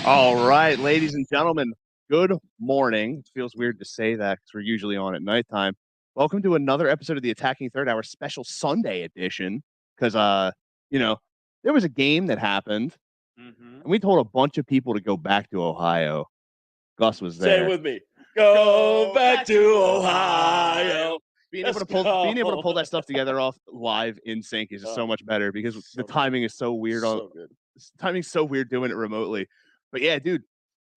All right, ladies and gentlemen, good morning. It feels weird to say that because we're usually on at nighttime. Welcome to another episode of the Attacking Third Hour special Sunday edition. Because, there was a game that happened, and we told a bunch of people to go back to Ohio. Gus was Say it there. with me. Go back to Ohio. Being Let's able to pull go. that stuff together off live in sync is just so Oh, much better because so the good. timing is so weird. So good. Timing's so weird doing it remotely. But yeah, dude,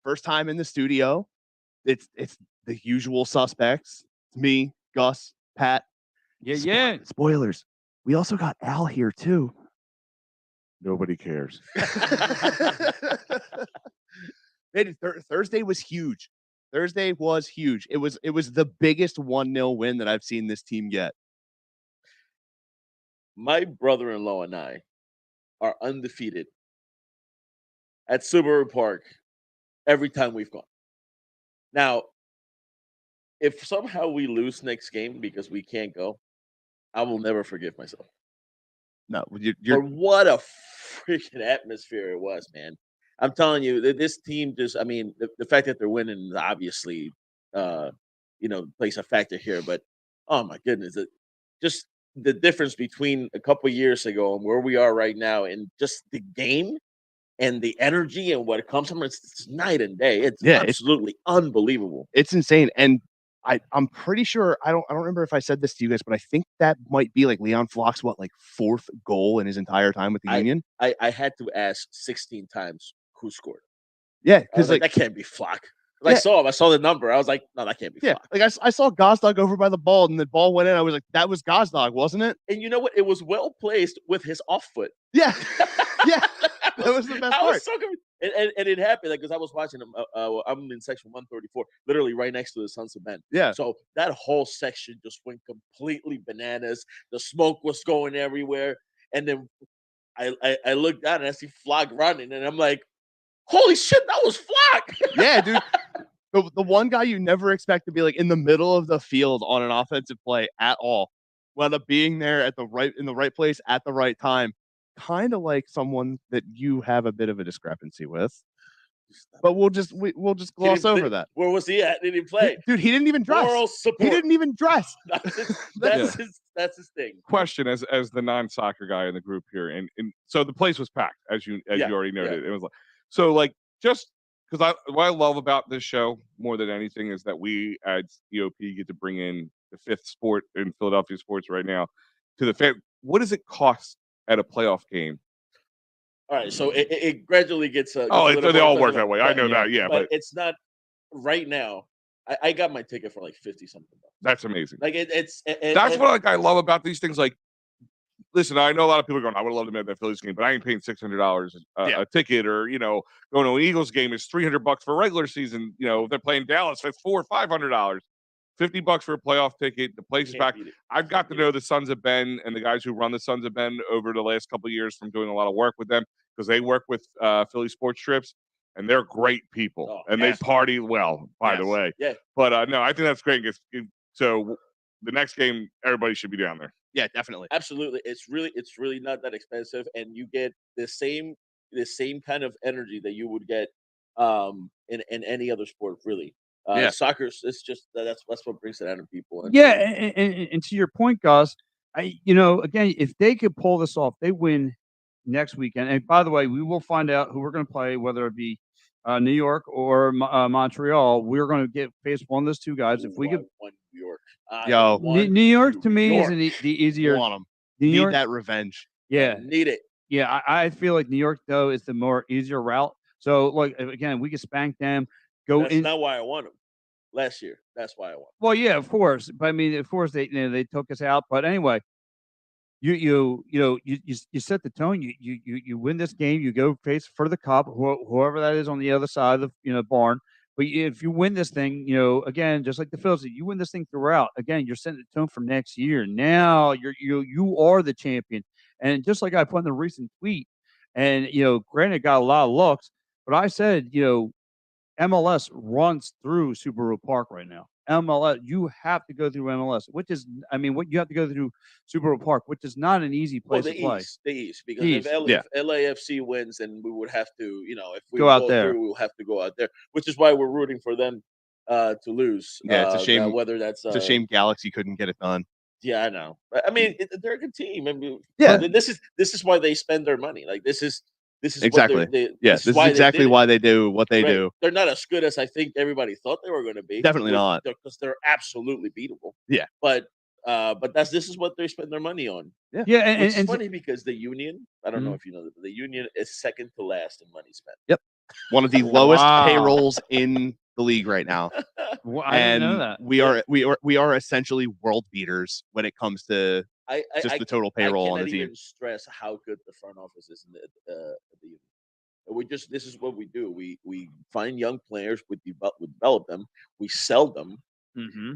first time in the studio. It's the usual suspects. It's me, Gus, Pat. Yeah. Spoilers. We also got Al here too. Nobody cares. Thursday was huge. Thursday was huge. It was the biggest 1-0 win that I've seen this team get. My brother-in-law and I are undefeated at Subaru Park every time we've gone. Now, if somehow we lose next game because we can't go, I will never forgive myself. No, For what a freaking atmosphere it was, man. I'm telling you, this team the fact that they're winning is obviously, plays a factor here. But oh my goodness, just the difference between a couple years ago and where we are right now, and just the game and the energy and what comes from it's night and day. It's absolutely unbelievable. It's insane, and I'm pretty sure I don't remember if I said this to you guys, but I think that might be like Leon Flock's fourth goal in his entire time with the Union. I had to ask 16 times who scored. Yeah, because like that can't be Flock. I saw him. I saw the number. I was like, no, that can't be Flock. Like I saw Gazdag over by the ball, and the ball went in. I was like, that was Gazdag, wasn't it? And you know what? It was well placed with his off foot. Yeah, yeah, that was the best part. Was so good. And it happened because I was watching him. I'm in section 134, literally right next to the Sons of Ben. Yeah. So that whole section just went completely bananas. The smoke was going everywhere, and then I looked down and I see Flock running, and I'm like, holy shit, that was Flock! Yeah, dude. The one guy you never expect to be like in the middle of the field on an offensive play at all, wound up being there in the right place at the right time. Kind of like someone that you have a bit of a discrepancy with. But we'll just gloss over that. Where was he at? Did he play? Dude, he didn't even dress. Moral support. He didn't even dress. That's his thing. Question as the non-soccer guy in the group here, and so the place was packed, as you already noted. Yeah. It was just because what I love about this show more than anything is that we at EOP get to bring in the fifth sport in Philadelphia sports right now to the fan. What does it cost at a playoff game? All right, so it gradually gets. They all work that way. I know that, yeah, but it's not right now. I got my ticket for like 50 something bucks. That's amazing. Like that's what I love about these things. Like, listen, I know a lot of people are going, I would love to make that Phillies game, but I ain't paying $600 a ticket, or going to an Eagles game is $300 for regular season. If they're playing Dallas, it's $400 or $500. $50 for a playoff ticket. The place is back. I've got to know the Sons of Ben and the guys who run the Sons of Ben over the last couple of years from doing a lot of work with them, because they work with Philly Sports Trips, and they're great people, they party well, by the way. Yeah. But no, I think that's great. So the next game, everybody should be down there. Yeah, definitely. Absolutely. It's really not that expensive, and you get the same kind of energy that you would get in any other sport, really. Soccer, it's just that's what brings it out of people. And to your point, Gus, again, if they could pull this off, they win next weekend. And by the way, we will find out who we're going to play, whether it be New York or Montreal. We're going to face one of those two guys. If we could, New York, New York to me is the easier. Want them. New York, need that revenge. Yeah, need it. Yeah, I feel like New York though is the more easier route. So again, we can spank them. That's not why I want them last year. That's why I want them. Well, yeah, of course. But I mean, of course they took us out. But anyway, you set the tone. You win this game. You go face for the cup, whoever that is on the other side of the barn. But if you win this thing, again, just like the Phillies, you win this thing throughout. Again, you're setting the tone for next year. Now you are the champion. And just like I put in the recent tweet, and granted, got a lot of looks, but I said, MLS runs through Subaru Park right now. MLS, you have to go through MLS, which is, I mean, what you have to go through Super Bowl Park, which is not an easy Well, place to play. the East, because The if, East, if LAFC wins, then we would have to, if we Go out go there. through, we'll have to go out there, which is why we're rooting for them to lose. Yeah, it's a shame. Now, whether that's It's a shame Galaxy couldn't get it done. Yeah, I know. I mean, they're a good team. I mean, Yeah. this is why they spend their money. Like this is Exactly. What they, Yes, this is why exactly they did it. why they do what they Right. do. They're not as good as I think everybody thought they were going to be. Definitely not. because they're absolutely beatable. Yeah. But this is what they spend their money on. Yeah, Which and is and funny because the Union, I don't know if you know, the Union is second to last in money spent. Yep. One of the lowest Wow. payrolls in the league right now. well, I didn't know that. We are essentially world beaters when it comes to just the total payroll on I the cannot team. even stress how good the front office is in the Union. This is what we do. We find young players, we develop them, we sell them,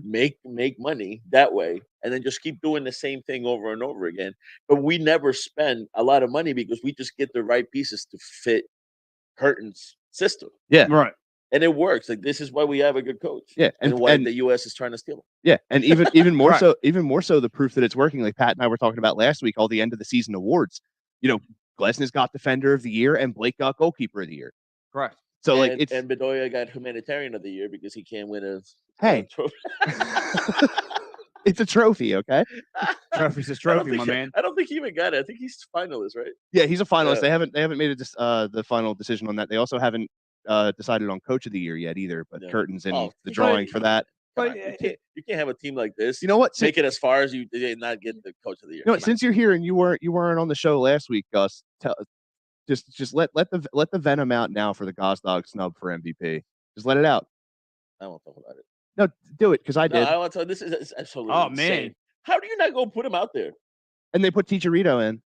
make money that way, and then just keep doing the same thing over and over again. But we never spend a lot of money because we just get the right pieces to fit Curtin's system. Yeah. Right. And it works. Like this is why we have a good coach. Yeah, and why the US is trying to steal him. Yeah, and even more Right. so, the proof that it's working. Like Pat and I were talking about last week, all the end of the season awards. Glesnes got Defender of the Year, and Blake got Goalkeeper of the Year. Correct. So and it's Bedoya got Humanitarian of the Year because he can't win a Hey. trophy. it's a trophy, okay? Trophy's a I don't trophy, think my he- man. I don't think he even got it. I think he's finalist, right? Yeah, he's a finalist. Yeah. They haven't made the final decision on that. They also haven't decided on Coach of the Year yet either. But Yeah. Curtin's in Oh, the but- drawing for that. Come But on, you can't have a team like this. You know what? Make it as far as you did not get the Coach of the Year. You know, Come on. since you're here and you weren't on the show last week, Gus, just let the venom out now for the Gosdog snub for MVP. Just let it out. I won't talk about it. No, do it because I No, did. I want to. This is absolutely Oh, insane. man. How do you not go put him out there? And they put Chicharito in.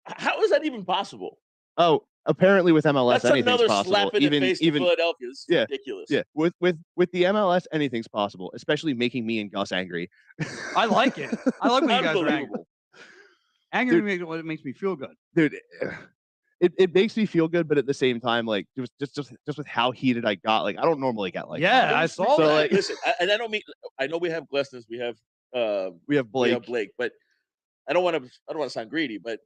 How is that even possible? Oh, apparently with MLS, That's anything's another possible. slap in the face to Philadelphia. It's yeah, ridiculous. Yeah, with the MLS, anything's possible. Especially making me and Gus angry. I like it. I like when you guys are angry. Unbelievable. Angry makes me feel good. Dude, it makes me feel good, but at the same time, like just with how heated I got, like I don't normally get like Yeah, that. I saw So, that. like- Listen, and I don't mean. I know we have Glesnes, we have we have Blake. Blake, but I don't want to sound greedy, but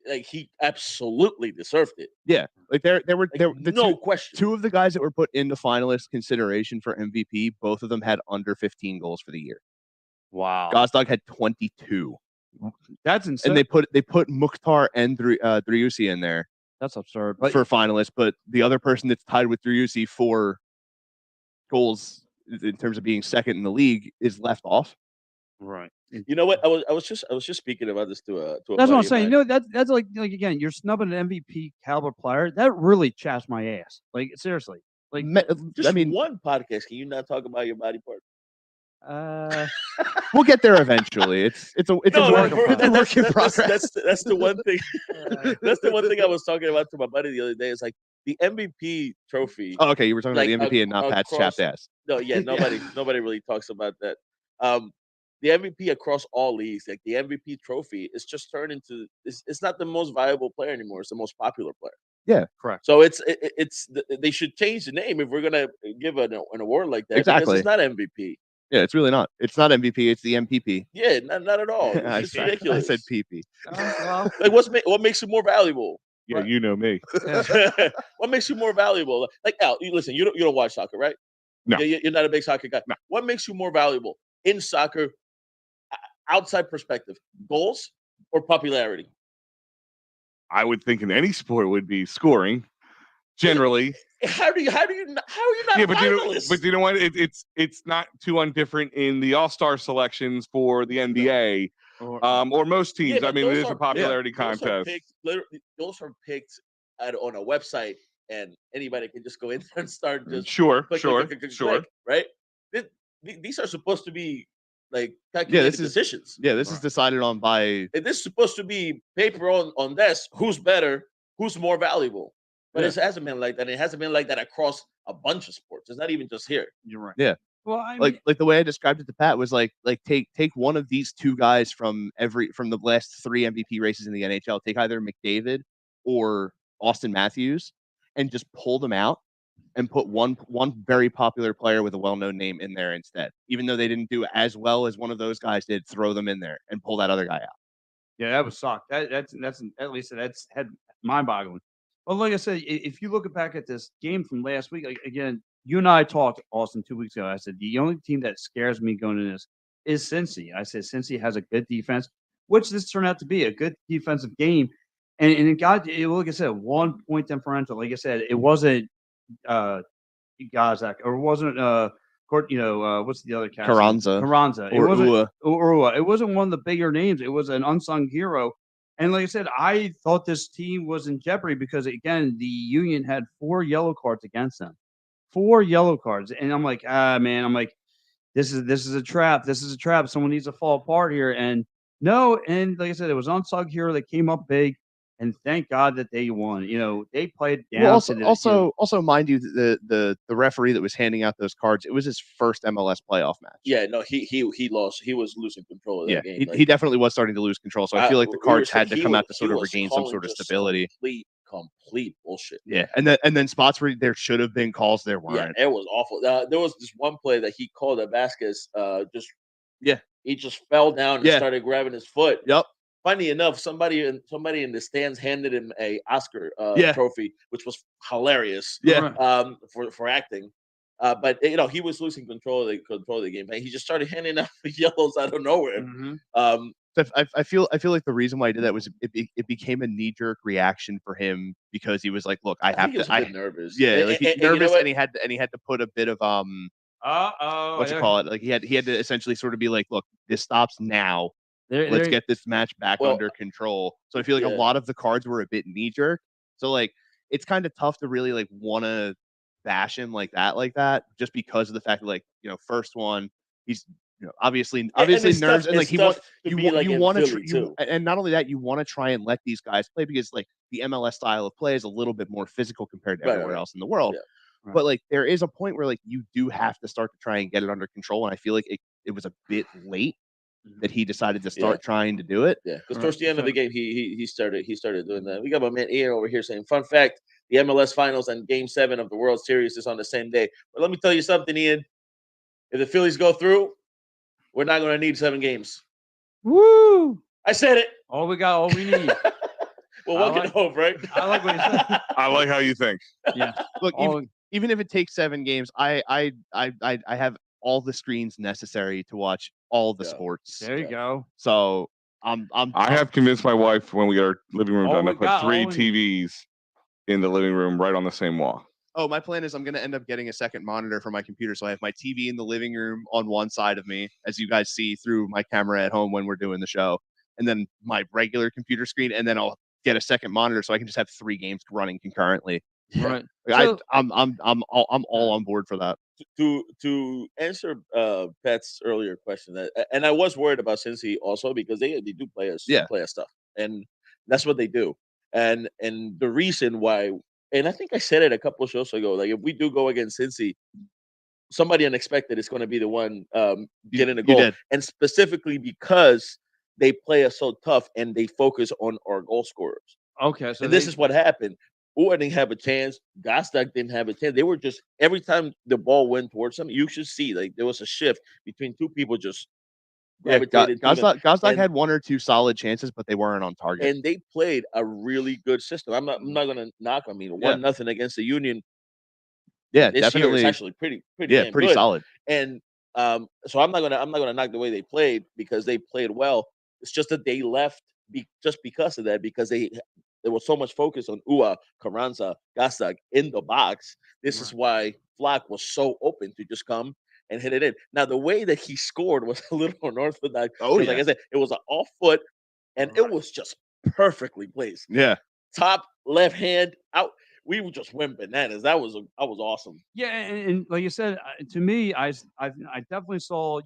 like he absolutely deserved it. Yeah, like there were No question. two of the guys that were put into finalist consideration for MVP. Both of them had under 15 goals for the year. Wow. Gosdog had 22, That's insane. and they put Mukhtar and Driussi in there That's absurd. But for finalists. But the other person that's tied with Driussi for goals in terms of being second in the league is left off. right. You know what? I was just speaking about this to a. That's what buddy I'm of saying. mine. That's like again, you're snubbing an MVP caliber player. That really chaps my ass. Like seriously. Like Just I mean, one podcast. Can you not talk about your body part? we'll get there eventually. It's a work in progress. That's the one thing. That's the one thing I was talking about to my buddy the other day. It's like the MVP trophy. Oh, okay, you were talking Like, about the MVP and not Pat's across- chapped ass. No, yeah, nobody really talks about that. The MVP across all leagues, like the MVP trophy, is just turned into. It's not the most valuable player anymore. It's the most popular player. Yeah, correct. So they should change the name if we're gonna give an award like that. Because Exactly. it's not MVP. Yeah, it's really not. It's not MVP. It's the MPP. Yeah, not at all. I It's said ridiculous. PP. Well, Like what makes you more valuable? Yeah, you know me. What makes you more valuable? Like Al, listen, you don't watch soccer, right? No. You're not a big soccer guy. No. What makes you more valuable in soccer, outside perspective, goals or popularity? I would think in any sport would be scoring. Generally, How are you not yeah, a finalist? but you know what? It's not too undifferent in the All-Star selections for the NBA or most teams. Yeah, I but mean, it those is a are- popularity Those are contest. picked, literally, those are picked on a website, and anybody can just go in there and start just Sure, click, sure, click, click, sure. click, right? These are supposed to be like calculated this is- decisions. Yeah, this is decided on by. And this is supposed to be paper on desk. Who's better? Who's more valuable? But Yeah. it hasn't been like that. It hasn't been like that across a bunch of sports. It's not even just here. you're right. Yeah. Well, I mean, Like the way I described it to Pat was like take one of these two guys from the last 3 MVP races in the NHL. Take either McDavid or Austin Matthews, and just pull them out and put one very popular player with a well-known name in there instead. Even though they didn't do as well as one of those guys did, throw them in there and pull that other guy out. Yeah, that was suck. That's at least that's head mind-boggling. But like I said, if you look back at this game from last week, like, again, you and I talked, Austin, 2 weeks ago. I said the only team that scares me going into this is Cincy. I said Cincy has a good defense, which this turned out to be a good defensive game, and it got like I said, 1 point differential. Like I said, it wasn't Gazak, or it wasn't what's the other cast? Carranza. It wasn't Urua. It wasn't one of the bigger names. It was an unsung hero. And like I said, I thought this team was in jeopardy because, again, the Union had 4 yellow cards against them. 4 yellow cards. And I'm like, man, I'm like, this is a trap. This is a trap. Someone needs to fall apart here. And no, and like I said, it was unsung hero that came up big. And thank God that they won. They played down. Well, also, mind you, the referee that was handing out those cards, it was his first MLS playoff match. Yeah, no, he lost. He was losing control of that game. He definitely was starting to lose control. So I feel like the cards had to come out to sort of regain some sort of stability. Complete bullshit. Yeah, and then spots where there should have been calls, there weren't. Yeah, it was awful. There was this one play that he called that Vasquez he just fell down and started grabbing his foot. Yep. Funny enough, somebody in the stands handed him a Oscar trophy, which was hilarious. Yeah. For acting. But he was losing control of the game. And he just started handing out the yellows out of nowhere. Mm-hmm. I feel like the reason why he did that was it became a knee-jerk reaction for him because he was like, "Look, I have to." I nervous. Yeah, like he's nervous, and he had to put a bit of what you call it? Like he had to essentially sort of be like, "Look, this stops now. Let's get this match back under control." So I feel like a lot of the cards were a bit knee-jerk. So like it's kind of tough to really like want to bash him like that, just because of the fact that first one he's obviously nerves, and like you want to and not only that, you want to try and let these guys play because like the MLS style of play is a little bit more physical compared to everywhere else in the world. Yeah. But like there is a point where like you do have to start to try and get it under control, and I feel like it was a bit late that he decided to start trying to do it. Yeah, because towards the end of the game, he started doing that. We got my man Ian over here saying, "Fun fact: the MLS Finals and Game 7 of the World Series is on the same day." But let me tell you something, Ian. If the Phillies go through, we're not going to need 7 games. Woo! I said it. All we need. Well, one can hope, right? I like what you said. I like how you think. Yeah. Look, even if it takes 7 games, I have all the screens necessary to watch all the sports. There you go. So I have convinced my wife when we get our living room done to put 3 TVs in the living room right on the same wall. Oh, my plan is I'm going to end up getting a second monitor for my computer. So I have my TV in the living room on one side of me, as you guys see through my camera at home when we're doing the show, and then my regular computer screen, and then I'll get a second monitor so I can just have 3 games running concurrently. Right. Like I'm all on board for that. To answer Pat's earlier question, and I was worried about Cincy also because they do play us stuff, and that's what they do. And the reason why, and I think I said it a couple of shows ago, like if we do go against Cincy, somebody unexpected is going to be the one getting a goal, and specifically because they play us so tough and they focus on our goal scorers. Okay, so this is what happened. Ua didn't have a chance. Gazdag didn't have a chance. They were just every time the ball went towards them, you should see like there was a shift between 2 people just gravitated. Gazdag had 1 or 2 solid chances, but they weren't on target. And they played a really good system. I'm not going to knock. I mean, 1-0 against the Union. Yeah, this definitely. Year is actually pretty pretty solid. And so I'm not gonna knock the way they played because they played well. It's just that they left just because of that, because there was so much focus on Ua, Carranza, Gazdag in the box. This is why Flock was so open to just come and hit it in. Now, the way that he scored was a little unorthodox. Like I said, it was an off foot, and it was just perfectly placed. Yeah. Top left hand out. We just went bananas. That was awesome. Yeah, and like you said, to me, I definitely saw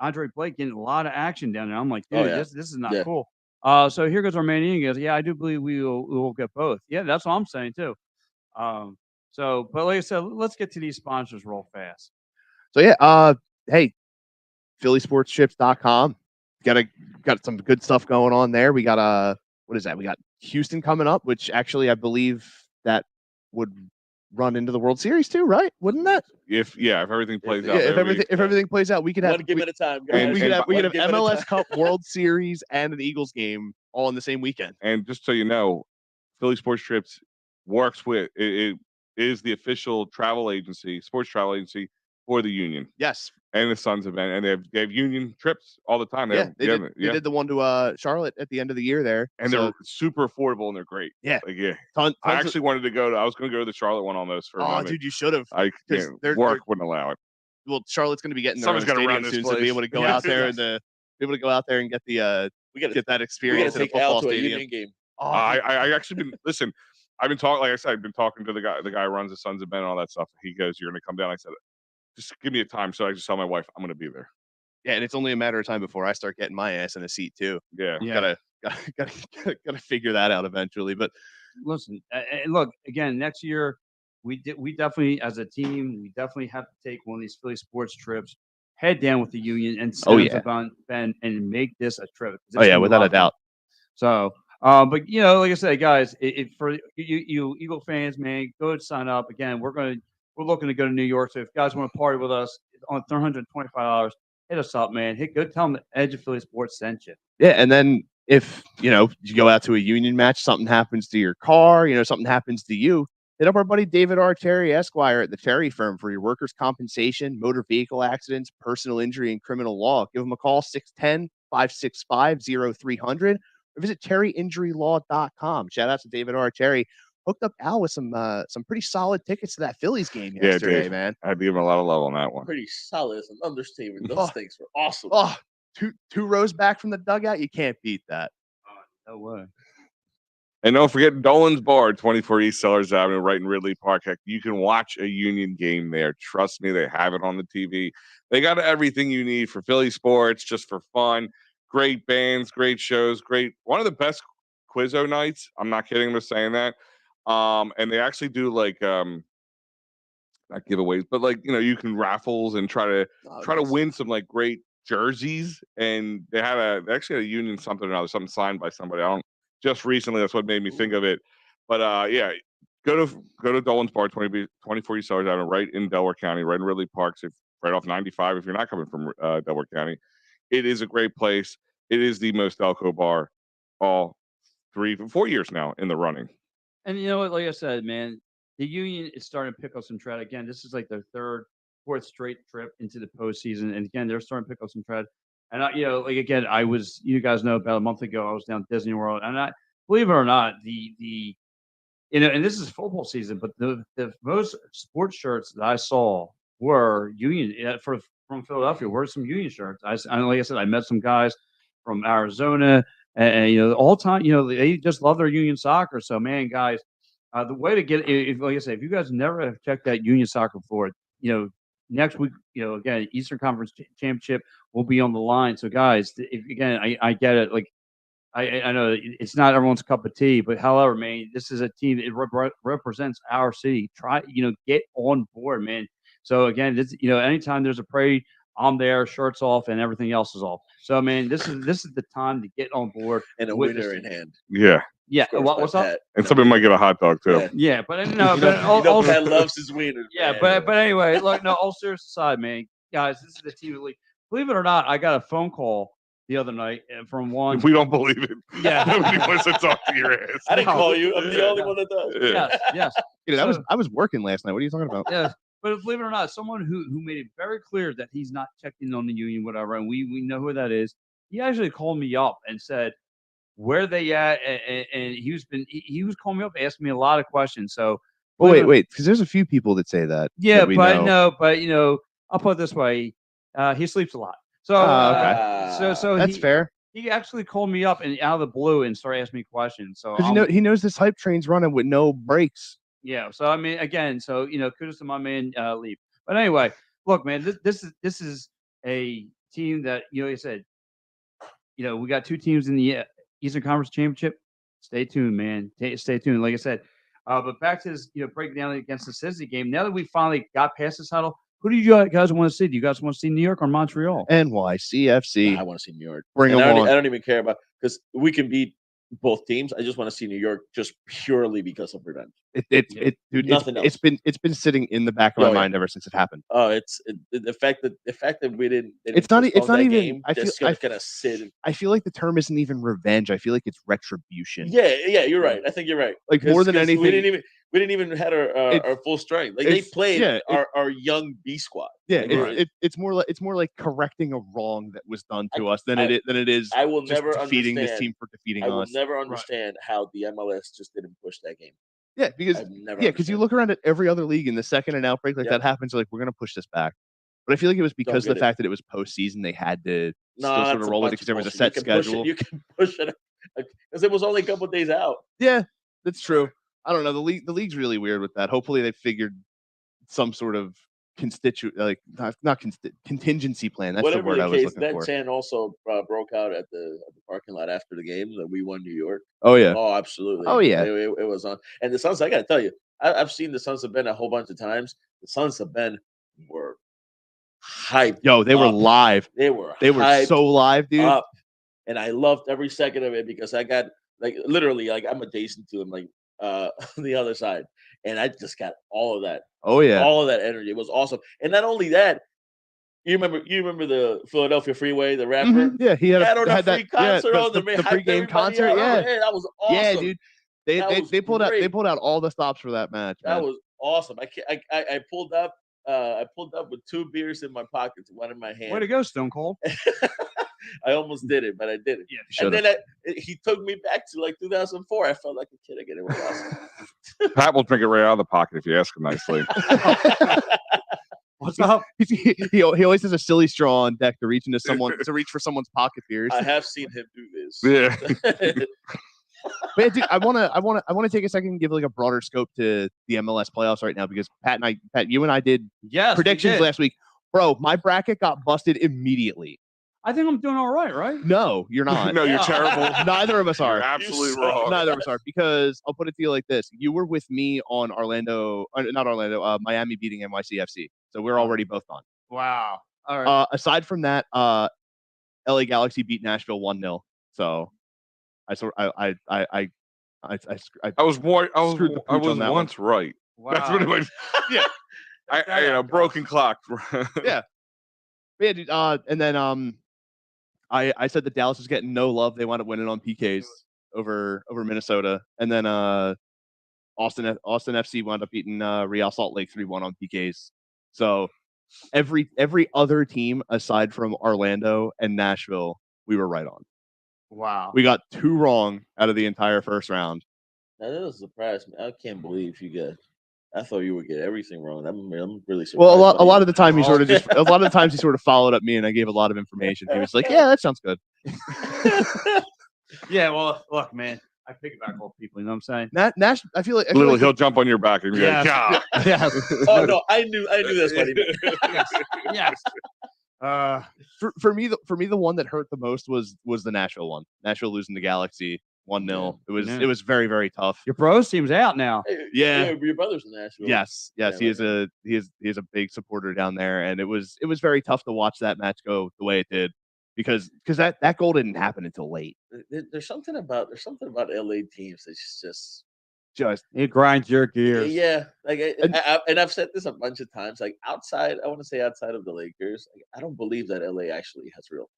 Andre Blake getting a lot of action down there. I'm like, dude, this is not cool. So here goes our man Ian goes, I do believe we will get both. Yeah, that's what I'm saying too. So, but like I said, let's get to these sponsors real fast. So hey, PhillySportsShips.com. Got some good stuff going on there. We got what is that? We got Houston coming up, which actually I believe that would run into the World Series too, right? Wouldn't that? If everything plays out, Yeah, that would be- if everything plays out, we could have One game at a time, we, guys. we could have One game at a MLS time. Cup, World Series, and an Eagles game all in the same weekend. And just so you know, Philly Sports Trips works with it is the official travel agency, sports travel agency for the Union Yes, and the Suns event, and they have Union trips all the time. they did the one to Charlotte at the end of the year there, and so, they're super affordable and they're great. Yeah. Like, yeah. tons I of- actually wanted to go to. I was going to go to the Charlotte one almost for a oh, moment. dude, you should have. I 'cause can't. they're- Work wouldn't allow it. Well, Charlotte's going to be getting their own Someone's gotta stadium run this soon, so be place. able to go Yeah. out there and be able to go out there and get the We got to get that experience in a take football Al to a stadium. Union game. Oh, I actually been listen. I've been talking. Like I said, I've been talking to the guy who runs the Suns event and all that stuff. He goes, "You're going to come down." I said, "Just give me a time." So I just tell my wife, "I'm going to be there." yeah, and it's only a matter of time before I start getting my ass in a seat too. Yeah. Yeah. Gotta figure that out eventually. But Listen, and look again next year. We definitely, as a team, we definitely have to take one of these Philly sports trips, head down with the Union, and Oh, send yeah. to Ben and make this a trip. 'cause it's oh yeah, gonna be without lot a of fun. doubt. So, but like I said, guys, for you Eagle fans, man, go and sign up. Again, we're looking to go to New York. So if you guys want to party with us on $325, hit us up, man. Tell them the Edge of Philly Sports sent you. Yeah, and then if you go out to a Union match, something happens to your car, something happens to you, hit up our buddy David R. Cherry Esquire at the Cherry Firm for your workers' compensation, motor vehicle accidents, personal injury, and criminal law. Give him a call, 610-565-0300, or visit cherryinjurylaw.com. Shout out to David R. Cherry. Hooked up Al with some pretty solid tickets to that Phillies game yesterday, Dave. man. I had to give him a lot of love on that one. Pretty solid as an understatement. Oh. Those things were awesome. Oh, two rows back from the dugout, you can't beat that. No way. And don't forget Dolan's Bar, 24 East Sellers Avenue, right in Ridley Park. Heck, you can watch a Union game there. Trust me, they have it on the TV. They got everything you need for Philly sports, just for fun. Great bands, great shows, one of the best Quizzo nights. I'm not kidding with saying that. And they actually do like not giveaways, but like you can raffles and try to win some like great jerseys. And they actually had a Union something or other, something signed by somebody. I don't. Just recently, that's what made me think of it. But yeah, go to Dolan's Bar, 24 East Sellers Avenue, right in Delaware County, right in Ridley Park, right off 95. If you're not coming from Delaware County, it is a great place. It is the most Delco bar all 4 years now in the running. And you know what? Like I said, man, the Union is starting to pick up some tread. Again, this is like their fourth straight trip into the postseason, and again, they're starting to pick up some tread. And you guys know about a month ago, I was down at Disney World, and I believe it or not, and this is football season, but the most sports shirts that I saw were Union from Philadelphia. Were some Union shirts. Like I said, I met some guys from Arizona, and all time, they just love their Union soccer. So, man, guys, the way to get like I said, if you guys never have checked out Union soccer before, next week, again, Eastern Conference Championship will be on the line. So, guys, I get it. Like, I know it's not everyone's cup of tea, but however, man, this is a team that represents our city. Try, get on board, man. So again, this, anytime there's a parade, I'm there, shirts off, and everything else is off. So, man, this is the time to get on board and a with winner this in hand. Yeah. Yeah. Of course, What's up? And somebody might get a hot dog too. Yeah. Yeah, but no, You but know, Pat loves his wieners. yeah, man. but anyway, look, no, all serious aside, man, guys, this is the team league. Believe it or not, I got a phone call the other night from one. If we don't believe it, Yeah. nobody wants to talk to your ass. I didn't No. call you. I'm the only one that does. Yeah. Yes. I was working last night. What are you talking about? Yeah. But believe it or not, someone who made it very clear that he's not checked in on the Union, whatever, and we know who that is. He actually called me up and said where they at, and he was calling me up, asking me a lot of questions. So, Oh, wait, because there's a few people that say that. yeah, that we but know. I'll put it this way: he sleeps a lot. So, okay. so That's fair. He actually called me up and out of the blue and started asking me questions. So Because he knows this hype train's running with no brakes. yeah. So I mean, again, so kudos to my man Leap. But anyway, look, man, this is a team that like I said, we got two teams in the Eastern Conference Championship. Stay tuned, man. Stay tuned. Like I said, but back to this, breaking down against the Cincy game. Now that we finally got past this huddle, who do you guys want to see? Do you guys want to see New York or Montreal? NYCFC. I want to see New York. Bring And them on. I don't even care about because we can beat both teams. I just want to see New York just purely because of revenge. Dude, Nothing it's been sitting in the back of my mind ever since it happened. Oh, the fact that we didn't. It's not even. Game, I feel gonna sit. I feel like the term isn't even revenge. I feel like it's retribution. Yeah, you're right. I think you're right. Like more than anything, we didn't even had our full strength. Like they played our young B squad. Yeah, it's more like correcting a wrong that was done to us than it is. I will just never defeating understand this team for defeating us. I will never understand how the MLS just didn't push that game. Yeah, because you look around at every other league, and the second an outbreak like that happens, like we're gonna push this back. But I feel like it was because of the fact that it was postseason, they had to still sort of roll with it because there was a set schedule. You can push it because it was only a couple days out. Yeah, that's true. I don't know. The league's really weird with that. Hopefully, they figured some sort of contingency plan. That's Whatever the word I was looking for. That chant also broke out at the parking lot after the game that we won New York. Oh yeah. Oh, absolutely. Oh yeah. It was on. And the Sons, I got to tell you, I've seen the Sons of Ben a whole bunch of times. The Sons of Ben were hyped. Yo, they were live. They were so live, dude. Up. And I loved every second of it because I got literally I'm adjacent to him on the other side. And I just got all of that. Oh yeah. All of that energy. It was awesome. And not only that, you remember the Philadelphia Freeway, the rapper? Mm-hmm. Yeah, he had that free concert on the pregame concert. Yeah, that was awesome. Yeah, dude. They pulled out all the stops for that match. That was awesome. I pulled up with 2 beers in my pockets, one in my hand. Way to go, Stone Cold. I almost did it, but I didn't. Yeah, and then he took me back to 2004. I felt like a kid again. It was awesome. Pat will drink it right out of the pocket if you ask him nicely. What's up? He always has a silly straw on deck to reach for someone's pocket beers. I have seen him do this. Yeah. But dude, I want to take a second and give a broader scope to the MLS playoffs right now because Pat, you and I did predictions last week. Bro, my bracket got busted immediately. I think I'm doing all right? No, you're not. No, you're terrible. Neither of us are. You're absolutely wrong. Neither of us are because I'll put it to you like this: you were with me on Miami beating NYCFC, so we're already both on. Wow. All right. Aside from that, LA Galaxy beat Nashville 1-0. So I was once right. Wow. That's pretty much I broken clock. Yeah. Yeah, dude, and then I said that Dallas was getting no love. They wound up winning on PKs over Minnesota, and then Austin FC wound up beating Real Salt Lake 3-1 on PKs. So every other team aside from Orlando and Nashville, we were right on. Wow, we got 2 wrong out of the entire first round. That does surprise me. I can't believe you guys. I thought you would get everything wrong. I'm really surprised. Well, a lot of the time he sort of followed up me, and I gave a lot of information. He was like, "Yeah, that sounds good." Yeah, well, look, man, I piggyback off people. You know what I'm saying? I feel like he'll jump on your back and be like, "Yeah." Oh no, I knew that's what he meant. Yes. For me, the one that hurt the most was the Nashville one. Nashville losing to Galaxy 1-0. It was very, very tough. Your bros team's out now. Yeah, your brother's in Nashville. Yes, he is a big supporter down there, and it was very tough to watch that match go the way it did because that goal didn't happen until late. There's something about LA teams that's just it grinds your gears. Yeah, and I've said this a bunch of times. Outside of the Lakers, I don't believe that LA actually has real.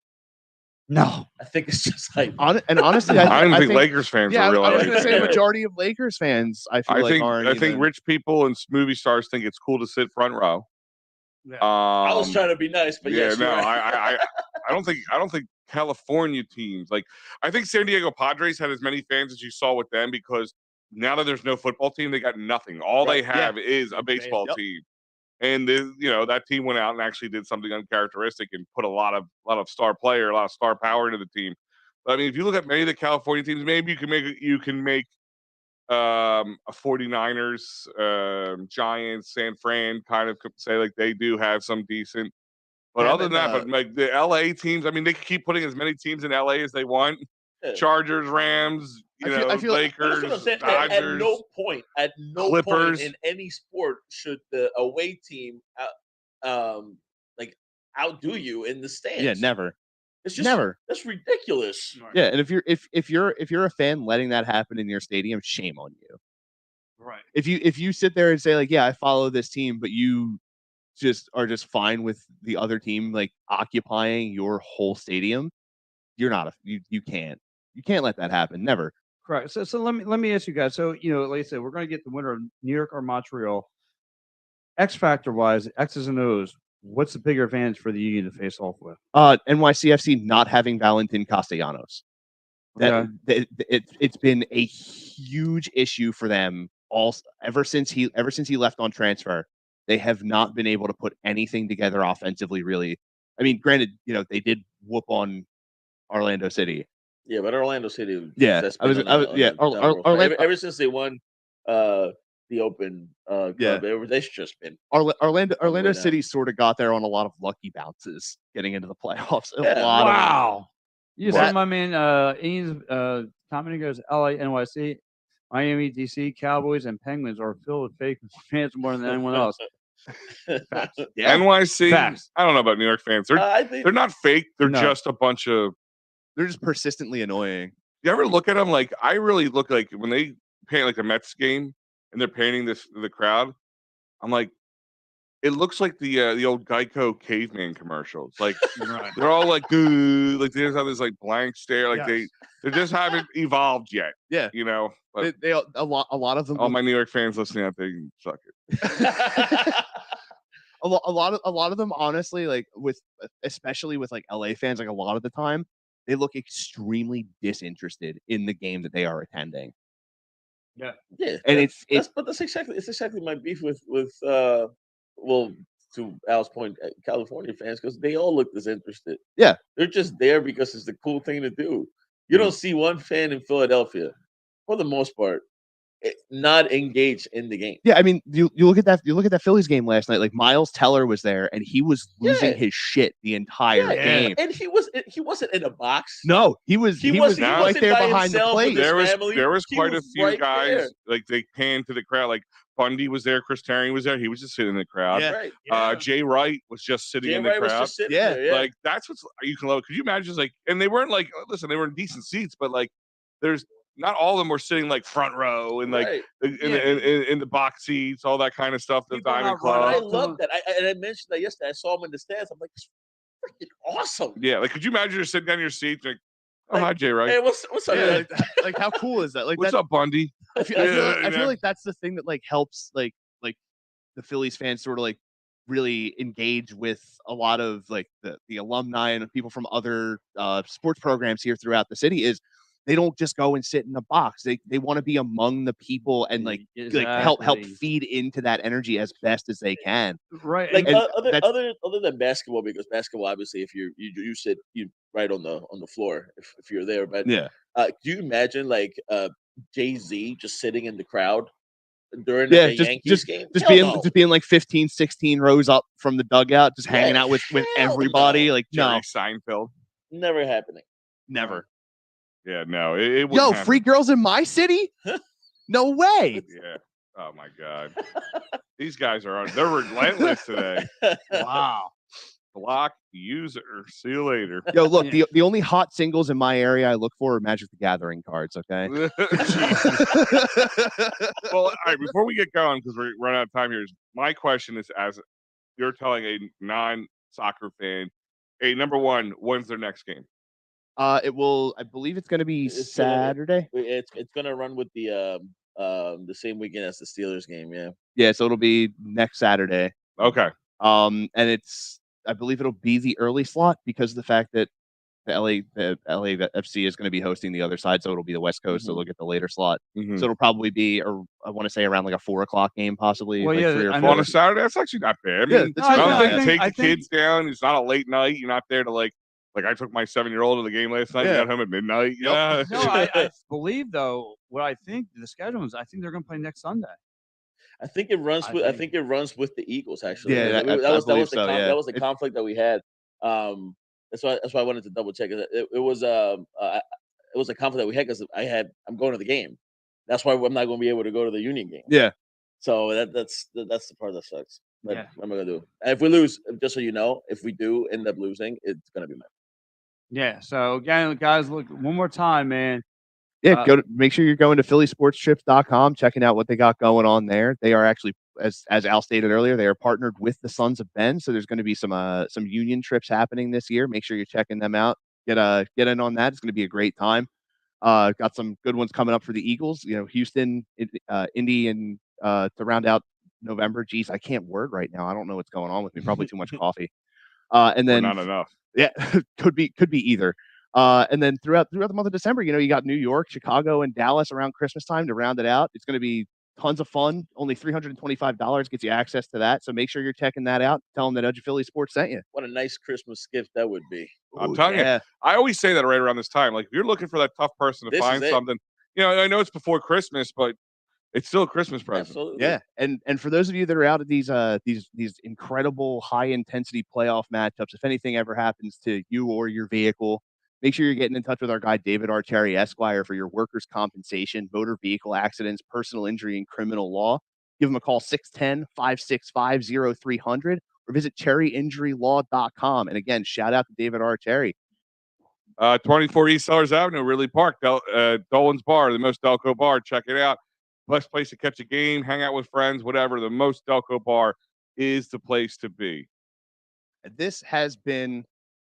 No, I think it's just hype. And honestly, I don't think Lakers fans are real. I was going to say majority of Lakers fans. I think rich people and movie stars think it's cool to sit front row. Yeah. I was trying to be nice, but yeah, no, right. I don't think California teams I think San Diego Padres had as many fans as you saw with them because now that there's no football team, they got nothing. All they have is a baseball team. And that team went out and actually did something uncharacteristic and put a lot of star power into the team. But I mean, if you look at many of the California teams, maybe you can make a 49ers, Giants, San Fran kind of say they do have some decent. But other than that, but the LA teams, I mean, they can keep putting as many teams in LA as they want. Chargers, Rams, Lakers, Dodgers. At no point Clippers. in any sport should the away team outdo you in the stands. Yeah, never. It's just Never. That's ridiculous. Yeah, and if you're a fan letting that happen in your stadium, shame on you. Right. If you sit there and say like, yeah, I follow this team, but you are just fine with the other team like occupying your whole stadium, you're not you can't let that happen. Never. Correct. So let me ask you guys. So like I said, we're going to get the winner of New York or Montreal. X factor wise, X's and O's. What's the bigger advantage for the Union to face off with? NYCFC not having Valentin Castellanos. It's been a huge issue for them ever since he left on transfer. They have not been able to put anything together offensively. Really, I mean, granted, they did whoop on Orlando City. Yeah, but Orlando City. Yeah, Ever since they won the Open Cup, they've just been Orlando City sort of got there on a lot of lucky bounces getting into the playoffs. Wow. You said my man Ian's commenting goes LA, NYC, Miami, DC, Cowboys, and Penguins are filled with fake fans more than anyone else. Facts. Yeah. NYC. Facts. I don't know about New York fans. They're not fake. They're just a bunch of. They're just persistently annoying. You ever look at them like I really look like when they paint like a Mets game and they're painting the crowd? I'm like, it looks like the old Geico caveman commercials. Like they're all like like they just have this like blank stare. Like they just haven't evolved yet. Yeah, But they a lot of them. All my New York fans listening out there, you can suck it. a lot of them, honestly, like especially with like LA fans, like a lot of the time, they look extremely disinterested in the game that they are attending. Yeah, and that's exactly my beef with to Al's point, California fans, because they all look disinterested. Yeah, they're just there because it's the cool thing to do. You don't see one fan in Philadelphia, for the most part, not engaged in the game. Yeah, I mean, you look at that Phillies game last night. Like Miles Teller was there, and he was losing his shit the entire game. And he wasn't in a box. No, he was right there behind the plate. There was quite a few guys like they panned to the crowd. Like Bundy was there, Chris Tarian was there. He was just sitting in the crowd. Jay Wright was just sitting in the crowd. Like that's what's you can love. Could you imagine? Just like, and they weren't like, listen, they were in decent seats, but like, there's. Not all of them were sitting like front row and like in the box seats, all that kind of stuff. The Diamond Club. I love that. I mentioned that yesterday. I saw him in the stands. I'm like, it's freaking awesome. Yeah, like could you imagine you're sitting down in your seat, like, oh hi Jay Wright. Hey, what's up? Like how cool is that? Like what's up, Bundy? I feel like that's the thing that like helps like the Phillies fans sort of like really engage with a lot of like the alumni and people from other sports programs here throughout the city is. They don't just go and sit in a box. They want to be among the people and like help feed into that energy as best as they can. Right. Like other than basketball, because basketball obviously if you sit right on the floor if you're there. But yeah, do you imagine like Jay-Z just sitting in the crowd during the Yankees game? Just being like 15, 16 rows up from the dugout, just hanging out with everybody. Like Jerry Seinfeld. Never happening. Never. Yeah, no, it wouldn't happen. Free girls in my city? No way. Yeah. Oh my God. These guys they're relentless today. Wow. Block user. See you later. Yo, look, the only hot singles in my area I look for are Magic the Gathering cards, okay? Well, all right, before we get going, because we're running out of time here, my question is as you're telling a non-soccer fan, number one, when's their next game? I believe it's going to be Saturday. It's going to run with the same weekend as the Steelers game. Yeah. Yeah. So it'll be next Saturday. Okay. And I believe it'll be the early slot because of the fact that the LA FC is going to be hosting the other side. So it'll be the West Coast. So they'll get the later slot. So it'll probably be, I want to say around like a 4:00 game, possibly. Well, like 3 or 4. On a Saturday, that's actually not bad. I mean, take the kids down. It's not a late night. You're not there to like I took my 7-year-old to the game last night. Yeah. Got home at midnight. Yeah. No, I believe though. What I think the schedule is. I think they're going to play next Sunday. I think it runs with the Eagles. Actually, yeah, that was the conflict that we had. That's why I wanted to double check. It was a conflict that we had because I'm going to the game. That's why I'm not going to be able to go to the Union game. Yeah. So that's the part that sucks. But what am I going to do? And if we lose, just so you know, if we do end up losing, it's going to be my Yeah. So again, guys, look one more time, man. Yeah, make sure you're going to phillysportstrips.com, checking out what they got going on there. They are actually, as Al stated earlier, they are partnered with the Sons of Ben, so there's going to be some union trips happening this year. Make sure you're checking them out. Get in on that. It's going to be a great time. Got some good ones coming up for the Eagles. Houston, Indy, and to round out November. Geez, I can't word right now. I don't know what's going on with me. Probably too much coffee. And then not enough. Yeah, could be either. And then throughout the month of December, you got New York, Chicago, and Dallas around Christmas time to round it out. It's going to be tons of fun. Only $325 gets you access to that. So make sure you're checking that out. Tell them that Edge of Philly Sports sent you. What a nice Christmas gift that would be. I'm telling you, I always say that right around this time. Like, if you're looking for that tough person to find something, I know it's before Christmas, but it's still a Christmas present. Absolutely. Yeah, and for those of you that are out at these incredible high intensity playoff matchups, if anything ever happens to you or your vehicle, make sure you're getting in touch with our guy David Archeri Esquire for your workers' compensation, motor vehicle accidents, personal injury, and criminal law. Give him a call 610-565-0300 or visit cherryinjurylaw.com. And again, shout out to David Archeri. 24 East Sellers Avenue, Ridley Park, Dolan's Bar, the most Delco bar. Check it out. Best place to catch a game, hang out with friends, whatever. The most Delco bar is the place to be. This has been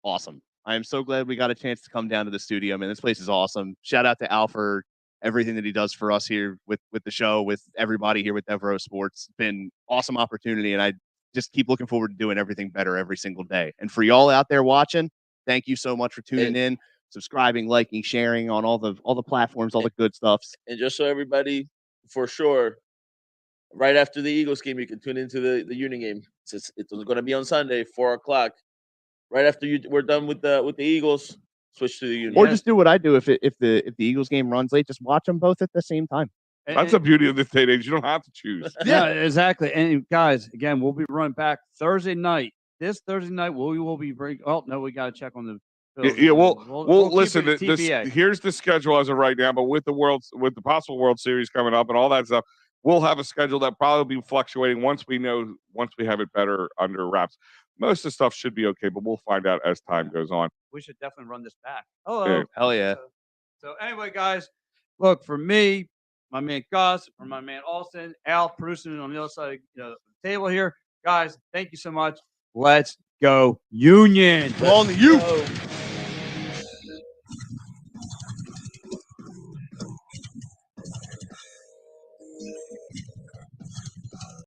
awesome. I am so glad we got a chance to come down to the studio. Man, this place is awesome. Shout out to Al for everything that he does for us here with the show, with everybody here with Devereaux Sports. It's been awesome opportunity, and I just keep looking forward to doing everything better every single day. And for y'all out there watching, thank you so much for tuning in, subscribing, liking, sharing on all the platforms, all the good stuffs. And just so everybody, for sure, right after the Eagles game, you can tune into the Union game. It's going to be on Sunday, 4:00. Right after we're done with the Eagles, switch to the Union. Or just do what I do if the Eagles game runs late, just watch them both at the same time. That's the beauty of this day and age. You don't have to choose. Yeah, exactly. And guys, again, we'll be running back Thursday night. This Thursday night, we will be breaking. Oh no, we got to check on the. Yeah, we'll listen. Here's the schedule as of right now, but with the possible World Series coming up and all that stuff, we'll have a schedule that probably be fluctuating once we have it better under wraps. Most of the stuff should be okay, but we'll find out as time goes on. We should definitely run this back. Hello. Yeah. Hell yeah. So anyway, guys, look, for me, my man Gus, for my man Austin, Al producing on the other side of the table here. Guys, thank you so much. Let's go Union. On the U.